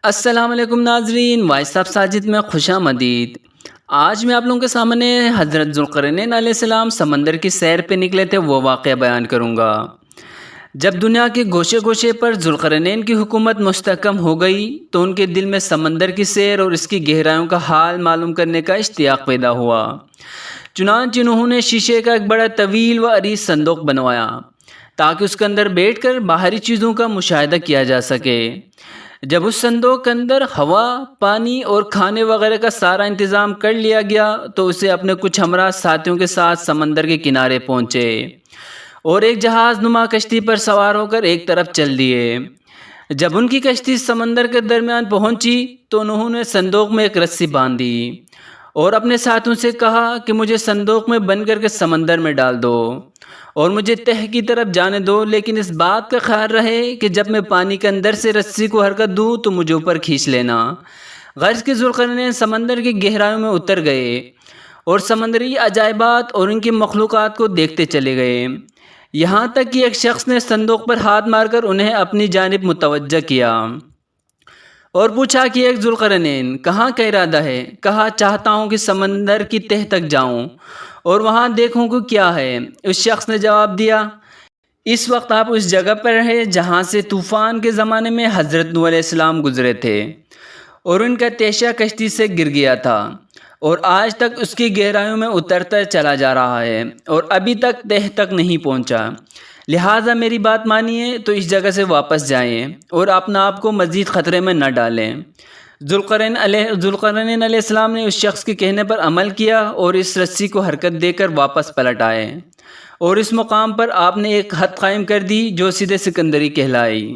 السلام علیکم ناظرین، وائس آف ساجد میں خوش آمدید۔ آج میں آپ لوگوں کے سامنے حضرت ذوالقرنین علیہ السلام سمندر کی سیر پہ نکلے تھے وہ واقعہ بیان کروں گا۔ جب دنیا کے گوشے گوشے پر ذوالقرنین کی حکومت مستحکم ہو گئی تو ان کے دل میں سمندر کی سیر اور اس کی گہرائیوں کا حال معلوم کرنے کا اشتیاق پیدا ہوا۔ چنانچہ انہوں نے شیشے کا ایک بڑا طویل و عریض صندوق بنوایا تاکہ اس کے اندر بیٹھ کر باہری چیزوں کا مشاہدہ کیا جا سکے۔ جب اس صندوق کے اندر ہوا، پانی اور کھانے وغیرہ کا سارا انتظام کر لیا گیا تو اسے اپنے کچھ ہمراہ ساتھیوں کے ساتھ سمندر کے کنارے پہنچے اور ایک جہاز نما کشتی پر سوار ہو کر ایک طرف چل دیے۔ جب ان کی کشتی سمندر کے درمیان پہنچی تو انہوں نے صندوق میں ایک رسی باندھی اور اپنے ساتھیوں سے کہا کہ مجھے صندوق میں بند کر کے سمندر میں ڈال دو اور مجھے تہ کی طرف جانے دو، لیکن اس بات کا خیال رہے کہ جب میں پانی کے اندر سے رسی کو حرکت دوں تو مجھے اوپر کھینچ لینا۔ غرض کہ ذوالقرنین سمندر کی گہرائیوں میں اتر گئے اور سمندری عجائبات اور ان کی مخلوقات کو دیکھتے چلے گئے، یہاں تک کہ ایک شخص نے صندوق پر ہاتھ مار کر انہیں اپنی جانب متوجہ کیا اور پوچھا کہ ایک ذوالقرنین، کہاں کا ارادہ ہے؟ کہا، چاہتا ہوں کہ سمندر کی تہ تک جاؤں اور وہاں دیکھوں کہ کیا ہے۔ اس شخص نے جواب دیا، اس وقت آپ اس جگہ پر ہیں جہاں سے طوفان کے زمانے میں حضرت نوح علیہ السلام گزرے تھے اور ان کا تیشہ کشتی سے گر گیا تھا اور آج تک اس کی گہرائیوں میں اترتا چلا جا رہا ہے اور ابھی تک تہ تک نہیں پہنچا، لہٰذا میری بات مانیے تو اس جگہ سے واپس جائیں اور اپنا آپ کو مزید خطرے میں نہ ڈالیں۔ ذوالقرنین علیہ السلام نے اس شخص کے کہنے پر عمل کیا اور اس رسی کو حرکت دے کر واپس پلٹ آئے اور اس مقام پر آپ نے ایک حد قائم کر دی جو سیدھے سکندری کہلائی۔